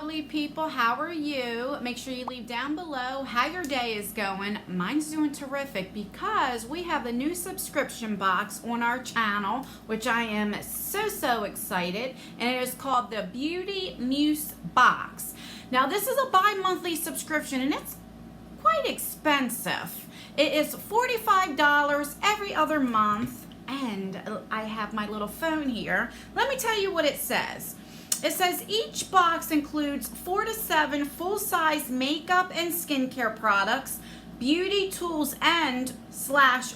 lovely people. How are you? Make sure you leave down below how your day is going. Mine's doing terrific because we have a new subscription box on our channel, which I am so excited, and it is called the Beauty Muse box. Now this is a bi-monthly subscription and it's quite expensive. It is $45 every other month, and I have my little phone here. Let me tell you what it says. It says each box includes 4 to 7 full-size makeup and skincare products, beauty tools and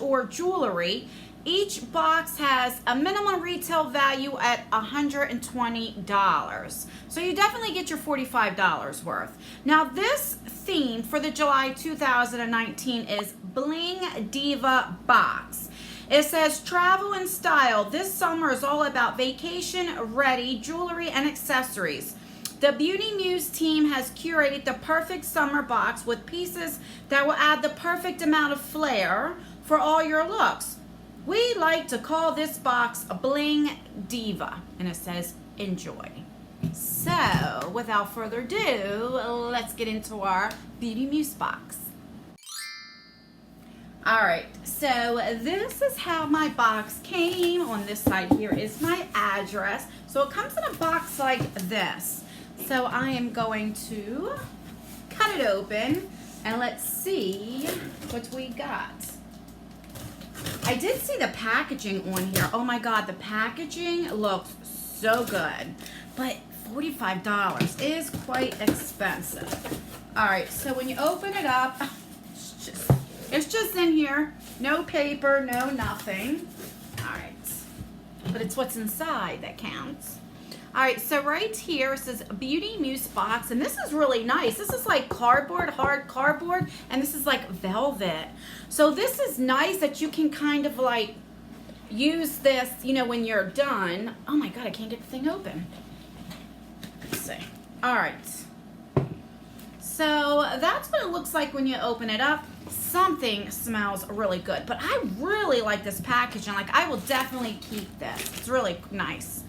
or jewelry. Each box has a minimum retail value at $120. So you definitely get your $45 worth. Now this theme for the July 2019 is Bling Diva Box. It says travel and style. This summer is all about vacation ready jewelry and accessories. The Beauty Muse team has curated the perfect summer box with pieces that will add the perfect amount of flair for all your looks. We like to call this box a Bling Diva, and it says enjoy. So without further ado, let's get into our Beauty Muse box. Alright, so this is how my box came. On this side here is my address. So it comes in a box like this. So I am going to cut it open and let's see what we got. I did see the packaging on here. Oh my god, the packaging looks so good. But $45 is quite expensive. Alright, so when you open it up, it's just in here. No paper, no nothing. Alright. But it's what's inside that counts. Alright, so right here it says Beauty Muse box. And this is really nice. This is like cardboard, hard cardboard. And this is like velvet. So this is nice that you can kind of like use this, you know, when you're done. Oh my god, I can't get the thing open. Let's see. Alright. So that's what it looks like when you open it up. Something smells really good, but I really like this packaging. Like, I will definitely keep this. It's really nice.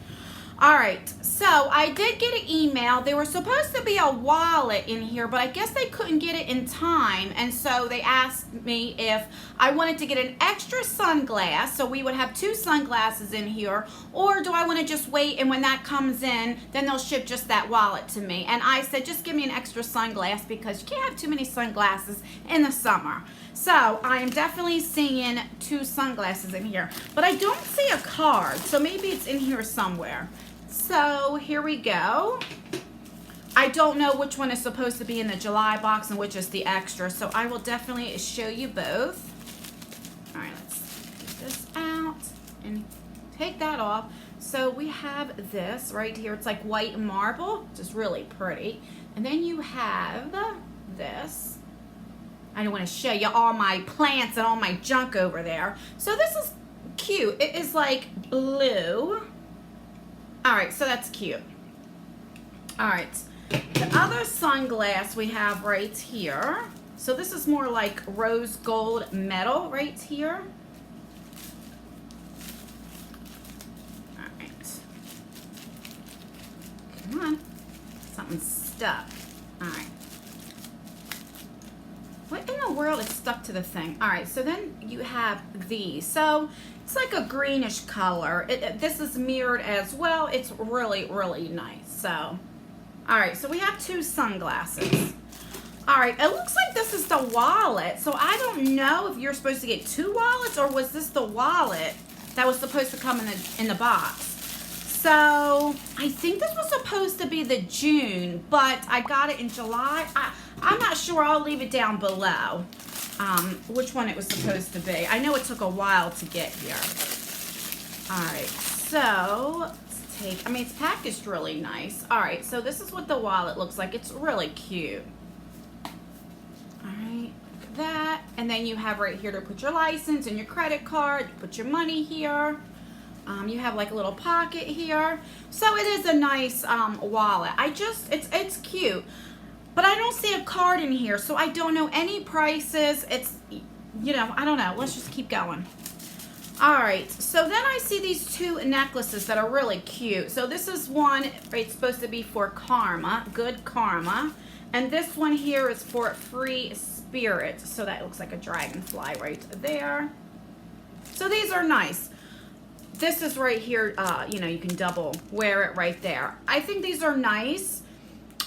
All right, so I did get an email. There was supposed to be a wallet in here, but I guess they couldn't get it in time, and so they asked me if I wanted to get an extra sunglass, so we would have 2 sunglasses in here, or do I want to just wait, and when that comes in, then they'll ship just that wallet to me. And I said, just give me an extra sunglass because you can't have too many sunglasses in the summer. So I am definitely seeing 2 sunglasses in here, but I don't see a card, so maybe it's in here somewhere. So here we go. I don't know which one is supposed to be in the July box and which is the extra, so I will definitely show you both. All right, let's get this out and take that off. So we have this right here. It's like white marble, just really pretty. And then you have this. I don't want to show you all my plants and all my junk over there. So this is cute. It is like blue. All right, so that's cute. All right, the other sunglass we have right here. So this is more like rose gold metal right here. All right. Come on. Something's stuck. All right. What in the world is stuck to the thing? All right, so then you have these. So it's like a greenish color. This is mirrored as well. It's really nice. So, all right, so we have 2 sunglasses. All right, it looks like this is the wallet. So I don't know if you're supposed to get 2 wallets or was this the wallet that was supposed to come in the box. So I think this was supposed to be the June, but I got it in July. I'm not sure. I'll leave it down below which one it was supposed to be. I know it took a while to get here. All right, so let's take, I mean, it's packaged really nice. All right, so this is what the wallet looks like. It's really cute. All right, look at that. And then you have right here to put your license and your credit card. You put your money here. You have like a little pocket here. So it is a nice wallet. It's cute. But I don't see a card in here, so I don't know any prices. It's, you know, I don't know. Let's just keep going. All right, so then I see these two necklaces that are really cute. So this is one, it's supposed to be for karma, good karma. And this one here is for free spirit. So that looks like a dragonfly right there. So these are nice. This is right here, you know, you can double wear it right there. I think these are nice.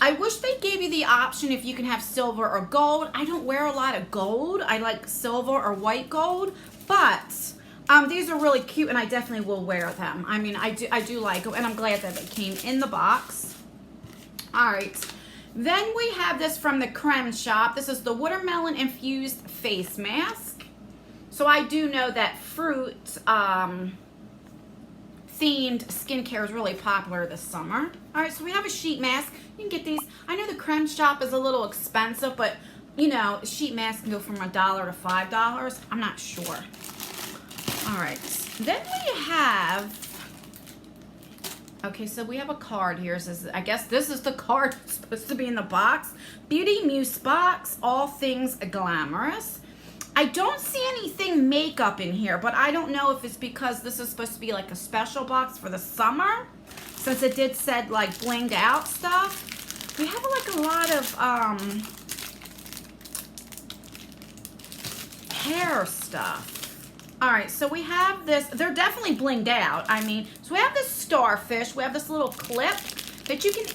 I wish they gave you the option if you can have silver or gold. I don't wear a lot of gold. I like silver or white gold, but these are really cute and I definitely will wear them. I mean, I do like them and I'm glad that they came in the box. All right. Then we have this from the Creme Shop. This is the watermelon infused face mask. So I do know that fruit themed skincare is really popular this summer. All right, so we have a sheet mask. You can get these. I know the Creme Shop is a little expensive, but you know, a sheet mask can go from $1 to $5. I'm not sure. All right, then we have, okay, so we have a card here. It says, I guess this is the card that's supposed to be in the box. Beauty Muse box, all things glamorous. I don't see anything makeup in here, but I don't know if it's because this is supposed to be like a special box for the summer, since it did said like blinged out stuff. We have like a lot of hair stuff. All right, so we have this, they're definitely blinged out. I mean, so we have this starfish, we have this little clip that you can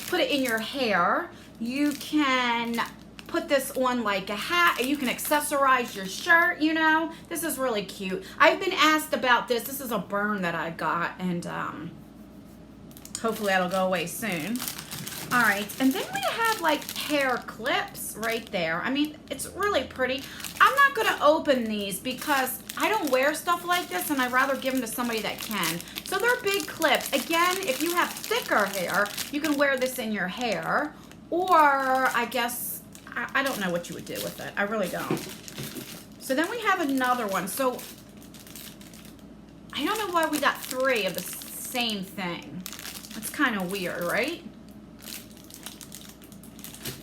put it in your hair. You can put this on like a hat, you can accessorize your shirt, you know. This is really cute. I've been asked about this. This is a burn that I got, and hopefully that'll go away soon. All right, and then we have like hair clips right there. I mean, it's really pretty. I'm not gonna open these because I don't wear stuff like this and I'd rather give them to somebody that can. So they're big clips. Again, if you have thicker hair, you can wear this in your hair, or I guess, I don't know what you would do with it. I really don't. So then we have another one. So I don't know why we got 3 of the same thing. That's kind of weird, right?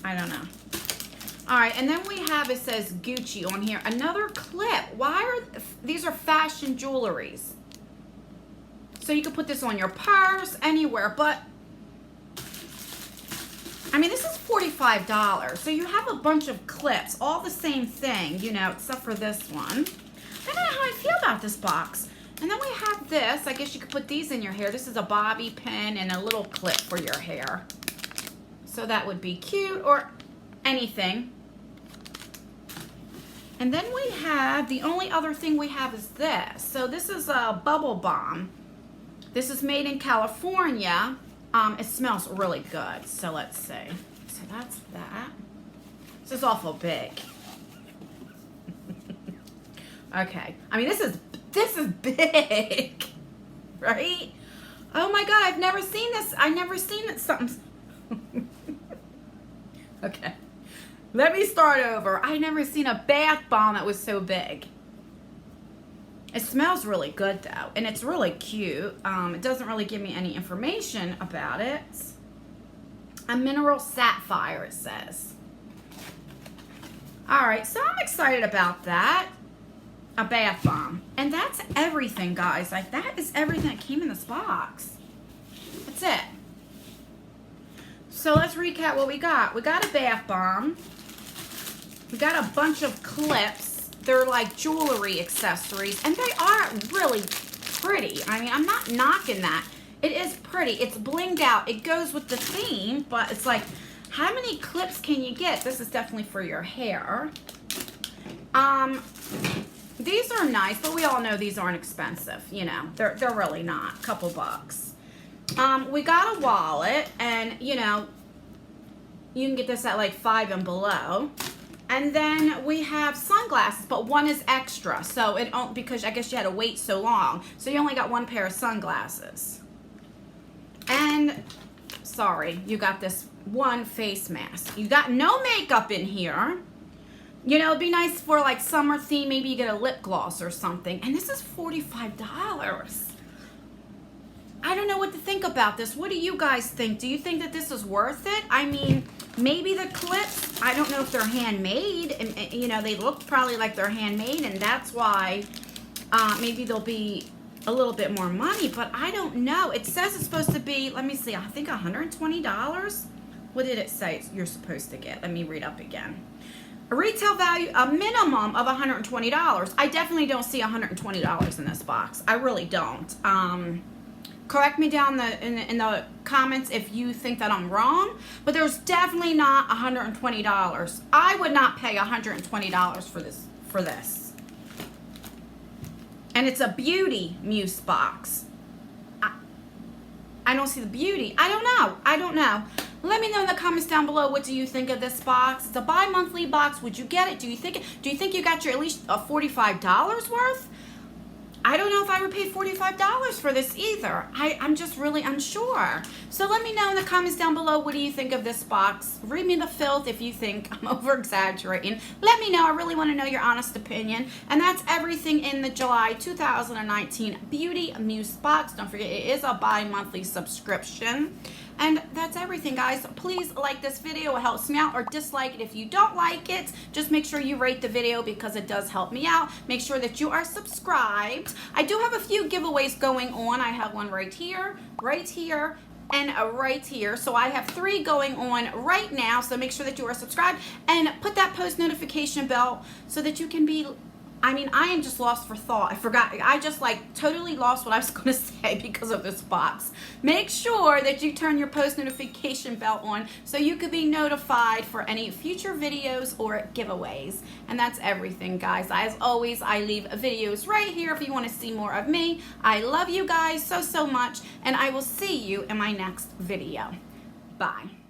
I don't know. All right, and then we have, it says Gucci on here. Another clip. Why are, these are fashion jewelries. So you can put this on your purse, anywhere, but, I mean, this is $45. So you have a bunch of clips, all the same thing, you know, except for this one. I don't know how I feel about this box. And then we have this. I guess you could put these in your hair. This is a bobby pin and a little clip for your hair. So that would be cute, or anything. And then we have, the only other thing we have is this. So this is a bubble balm. This is made in California. It smells really good. So let's see. So that's that. This is awful big. Okay. I mean, this is big, right? Oh my God, I've never seen this. I've never seen it, something. Okay, let me start over. I never seen a bath bomb that was so big. It smells really good though, and it's really cute. It doesn't really give me any information about it. A mineral sapphire, it says. All right, so I'm excited about that. A bath bomb, and that's everything, guys. Like, that is everything that came in this box. That's it. So let's recap what we got. We got a bath bomb. We got a bunch of clips. They're like jewelry accessories, and they are really pretty. I mean, I'm not knocking that. It is pretty. It's blinged out. It goes with the theme, but it's like, how many clips can you get? This is definitely for your hair. These are nice, but we all know these aren't expensive. You know, they're really not. Couple bucks. We got a wallet, and you know, you can get this at like $5 and below. And then we have sunglasses, but one is extra, so it don't, because I guess you had to wait so long, so you only got 1 pair of sunglasses. And sorry, you got this one face mask. You got no makeup in here. You know, it'd be nice for like summer theme. Maybe you get a lip gloss or something. And this is $45. I don't know what to think about this. What do you guys think? Do you think that this is worth it? I mean, maybe the clips, I don't know if they're handmade. And, you know, they look probably like they're handmade, and that's why maybe there'll be a little bit more money, but I don't know. It says it's supposed to be, let me see, I think $120. What did it say you're supposed to get? Let me read up again. A retail value, a minimum of $120. I definitely don't see $120 in this box. I really don't. Correct me down in the comments if you think that I'm wrong, but there's definitely not $120. I would not pay $120 for this. And it's a beauty Muse box. I don't see the beauty. I don't know. Let me know in the comments down below, what do you think of this box? It's a bi-monthly box. Would you get it? Do you think you got your at least $45 worth? I don't know if I would pay $45 for this either. I'm just really unsure. So let me know in the comments down below, what do you think of this box? Read me the filth if you think I'm over-exaggerating. Let me know. I really want to know your honest opinion. And that's everything in the July 2019 Beauty Muse box. Don't forget, it is a bi-monthly subscription. And that's everything, guys. Please like this video. It helps me out, or dislike it if you don't like it. Just make sure you rate the video because it does help me out. Make sure that you are subscribed. I do have a few giveaways going on. I have one right here, and right here. So I have 3 going on right now. So make sure that you are subscribed and put that post notification bell so that you can be, I mean, I am just lost for thought. I forgot. I just like totally lost what I was going to say because of this box. Make sure that you turn your post notification bell on so you could be notified for any future videos or giveaways. And that's everything, guys. As always, I leave videos right here if you want to see more of me. I love you guys so much, and I will see you in my next video. Bye.